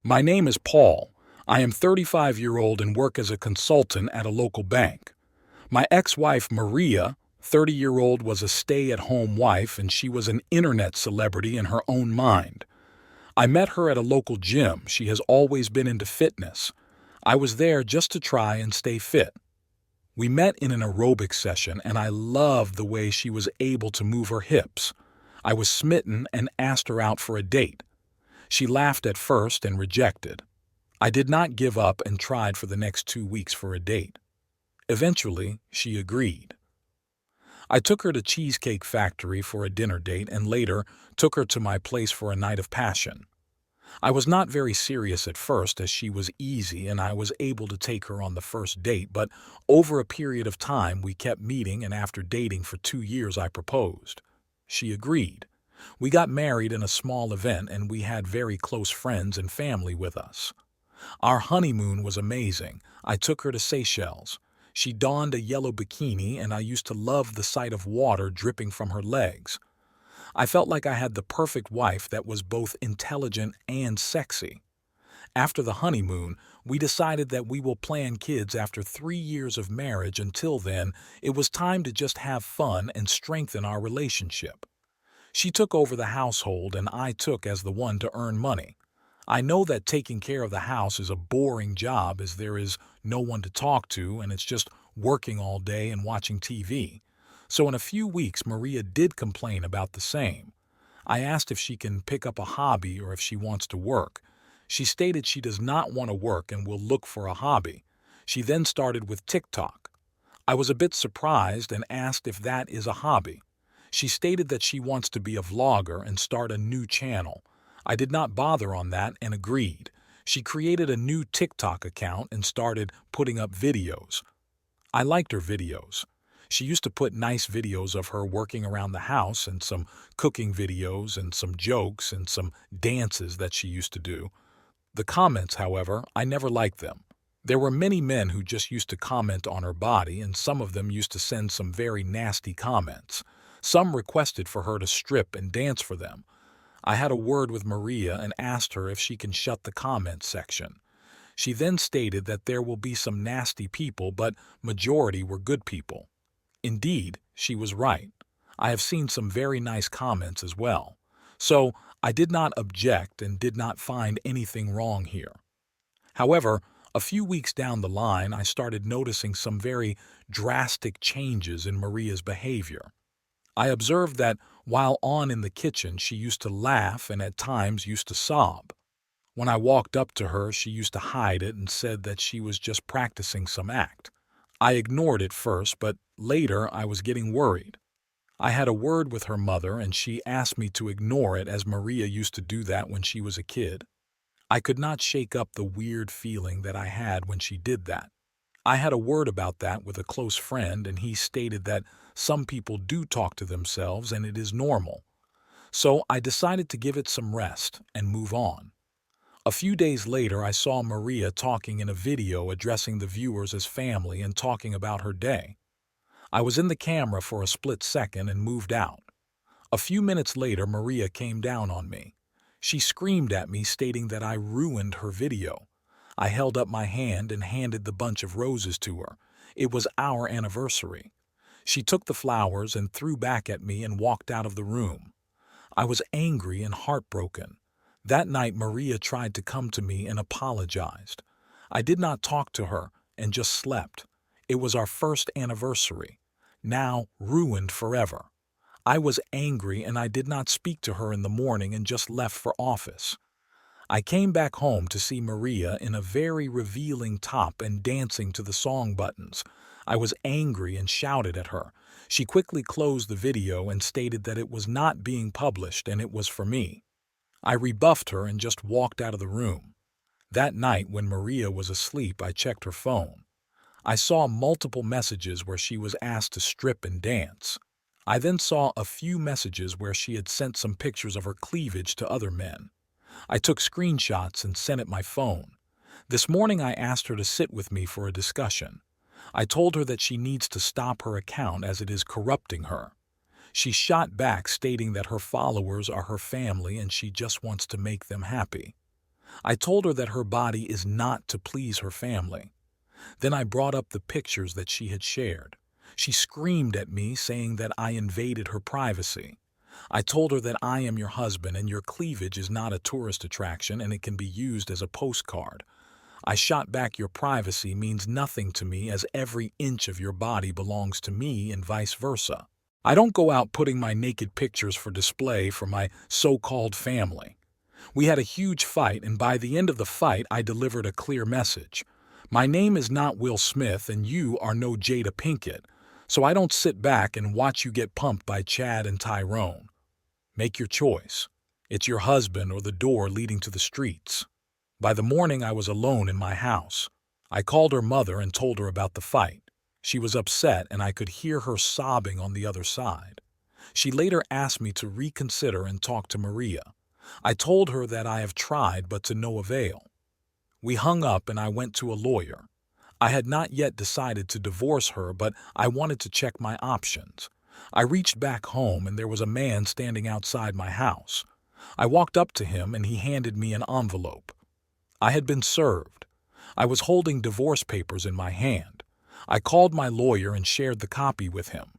My name is Paul. I am 35-year-old and work as a consultant at a local bank. My ex-wife, Maria, 30-year-old, was a stay-at-home wife and she was an internet celebrity in her own mind. I met her at a local gym. She has always been into fitness. I was there just to try and stay fit. We met in an aerobic session and I loved the way she was able to move her hips. I was smitten and asked her out for a date. She laughed at first and rejected. I did not give up and tried for the next 2 weeks for a date. Eventually, she agreed. I took her to Cheesecake Factory for a dinner date and later took her to my place for a night of passion. I was not very serious at first as she was easy and I was able to take her on the first date, but over a period of time we kept meeting and after dating for 2 years I proposed. She agreed. We got married in a small event and we had very close friends and family with us. Our honeymoon was amazing. I took her to Seychelles. She donned a yellow bikini and I used to love the sight of water dripping from her legs. I felt like I had the perfect wife that was both intelligent and sexy. After the honeymoon, we decided that we will plan kids after 3 years of marriage. Until then, it was time to just have fun and strengthen our relationship. She took over the household and I took as the one to earn money. I know that taking care of the house is a boring job as there is no one to talk to and it's just working all day and watching TV. So in a few weeks, Maria did complain about the same. I asked if she can pick up a hobby or if she wants to work. She stated she does not want to work and will look for a hobby. She then started with TikTok. I was a bit surprised and asked if that is a hobby. She stated that she wants to be a vlogger and start a new channel. I did not bother on that and agreed. She created a new TikTok account and started putting up videos. I liked her videos. She used to put nice videos of her working around the house and some cooking videos and some jokes and some dances that she used to do. The comments, however, I never liked them. There were many men who just used to comment on her body and some of them used to send some very nasty comments. Some requested for her to strip and dance for them. I had a word with Maria and asked her if she can shut the comment section. She then stated that there will be some nasty people, but majority were good people. Indeed, she was right. I have seen some very nice comments as well. So I did not object and did not find anything wrong here. However, a few weeks down the line, I started noticing some very drastic changes in Maria's behavior. I observed that while on in the kitchen, she used to laugh and at times used to sob. When I walked up to her, she used to hide it and said that she was just practicing some act. I ignored it first, but later I was getting worried. I had a word with her mother and she asked me to ignore it as Maria used to do that when she was a kid. I could not shake up the weird feeling that I had when she did that. I had a word about that with a close friend and he stated that some people do talk to themselves and it is normal. So I decided to give it some rest and move on. A few days later, I saw Maria talking in a video addressing the viewers as family and talking about her day. I was in the camera for a split second and moved out. A few minutes later, Maria came down on me. She screamed at me, stating that I ruined her video. I held up my hand and handed the bunch of roses to her. It was our anniversary. She took the flowers and threw back at me and walked out of the room. I was angry and heartbroken. That night, Maria tried to come to me and apologized. I did not talk to her and just slept. It was our first anniversary, now ruined forever. I was angry and I did not speak to her in the morning and just left for office. I came back home to see Maria in a very revealing top and dancing to the song buttons. I was angry and shouted at her. She quickly closed the video and stated that it was not being published and it was for me. I rebuffed her and just walked out of the room. That night, when Maria was asleep, I checked her phone. I saw multiple messages where she was asked to strip and dance. I then saw a few messages where she had sent some pictures of her cleavage to other men. I took screenshots and sent it my phone. This morning I asked her to sit with me for a discussion. I told her that she needs to stop her account as it is corrupting her. She shot back stating that her followers are her family and she just wants to make them happy. I told her that her body is not to please her family. Then I brought up the pictures that she had shared. She screamed at me, saying that I invaded her privacy. I told her that I am your husband and your cleavage is not a tourist attraction and it can be used as a postcard. I shot back, your privacy means nothing to me as every inch of your body belongs to me and vice versa. I don't go out putting my naked pictures for display for my so-called family. We had a huge fight, and by the end of the fight I delivered a clear message. My name is not Will Smith and you are no Jada Pinkett, so I don't sit back and watch you get pumped by Chad and Tyrone. Make your choice. It's your husband or the door leading to the streets. By the morning I was alone in my house. I called her mother and told her about the fight. She was upset and I could hear her sobbing on the other side. She later asked me to reconsider and talk to Maria. I told her that I have tried but to no avail. We hung up and I went to a lawyer. I had not yet decided to divorce her, but I wanted to check my options. I reached back home and there was a man standing outside my house. I walked up to him and he handed me an envelope. I had been served. I was holding divorce papers in my hand. I called my lawyer and shared the copy with him.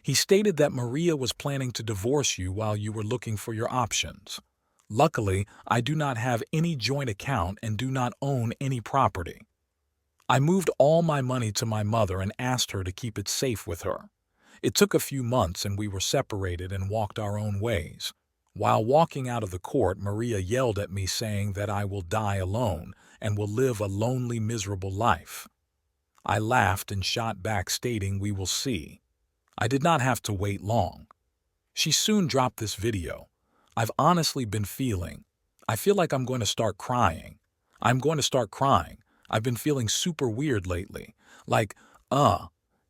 He stated that Maria was planning to divorce you while you were looking for your options. Luckily, I do not have any joint account and do not own any property. I moved all my money to my mother and asked her to keep it safe with her. It took a few months and we were separated and walked our own ways. While walking out of the court, Maria yelled at me saying that I will die alone and will live a lonely, miserable life. I laughed and shot back stating we will see. I did not have to wait long. She soon dropped this video. I've honestly been I feel like I'm going to start crying. I'm going to start crying. I've been feeling super weird lately.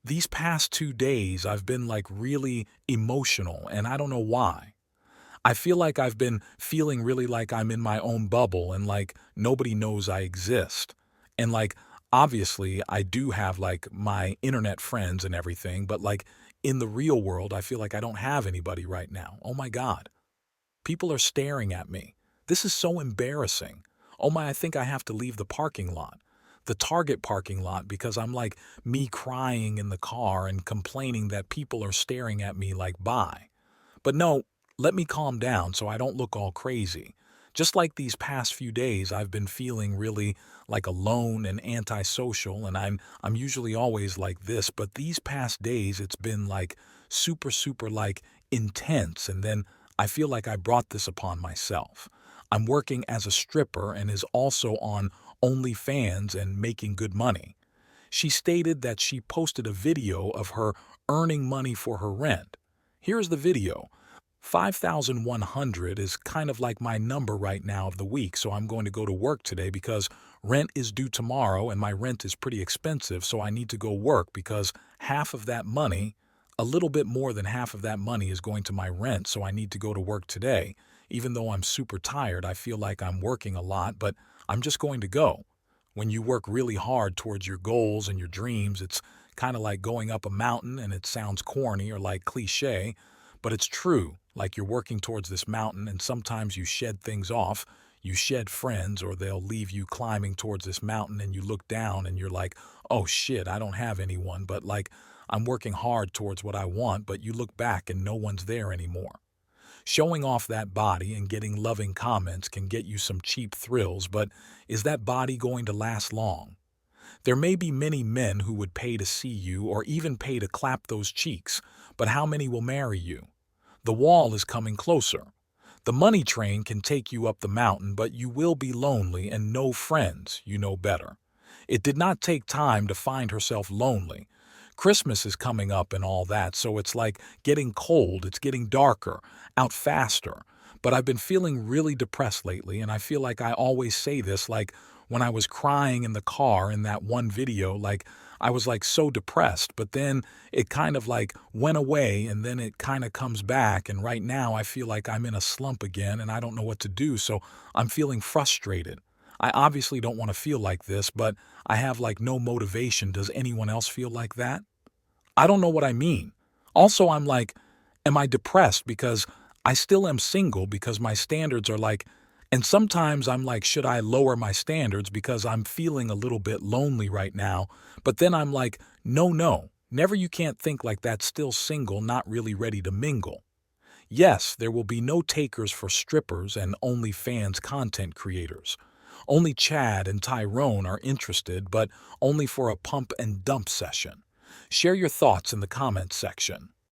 These past 2 days I've been really emotional and I don't know why. I feel like I've been feeling really like I'm in my own bubble and nobody knows I exist. And obviously I do have my internet friends and everything, but in the real world I feel like I don't have anybody right now. Oh my God. People are staring at me. This is so embarrassing. Oh my, I think I have to leave the parking lot. The Target parking lot, because I'm me crying in the car and complaining that people are staring at me bye. But no, let me calm down so I don't look all crazy. Just these past few days, I've been feeling really alone and antisocial, and I'm usually always like this, but these past days it's been super, super intense, and then I feel like I brought this upon myself. I'm working as a stripper and is also on OnlyFans and making good money. She stated that she posted a video of her earning money for her rent. Here's the video. 5,100 is kind of my number right now of the week, so I'm going to go to work today because rent is due tomorrow and my rent is pretty expensive, so I need to go work because half of that money, a little bit more than half of that money is going to my rent, so I need to go to work today. Even though I'm super tired, I feel like I'm working a lot, but I'm just going to go. When you work really hard towards your goals and your dreams, it's kind of like going up a mountain, and it sounds corny or cliche, but it's true. You're working towards this mountain and sometimes you shed things off. You shed friends or they'll leave you climbing towards this mountain and you look down and you're like, oh shit, I don't have anyone, but I'm working hard towards what I want, but you look back and no one's there anymore. Showing off that body and getting loving comments can get you some cheap thrills, but is that body going to last long? There may be many men who would pay to see you or even pay to clap those cheeks, but how many will marry you? The wall is coming closer. The money train can take you up the mountain, but you will be lonely and no friends, you know better. It did not take time to find herself lonely. Christmas is coming up and all that, so it's getting cold, it's getting darker, out faster. But I've been feeling really depressed lately, and I feel like I always say this, when I was crying in the car in that one video, I was so depressed, but then it kind of went away and then it kind of comes back, and right now I feel like I'm in a slump again and I don't know what to do, so I'm feeling frustrated. I obviously don't want to feel like this, but I have no motivation. Does anyone else feel like that? I don't know what I mean. Also, I'm am I depressed because I still am single because my standards are And sometimes I'm like, should I lower my standards because I'm feeling a little bit lonely right now? But then I'm like, no, never. You can't think like that. Still single, not really ready to mingle. Yes, there will be no takers for strippers and OnlyFans content creators. Only Chad and Tyrone are interested, but only for a pump and dump session. Share your thoughts in the comments section.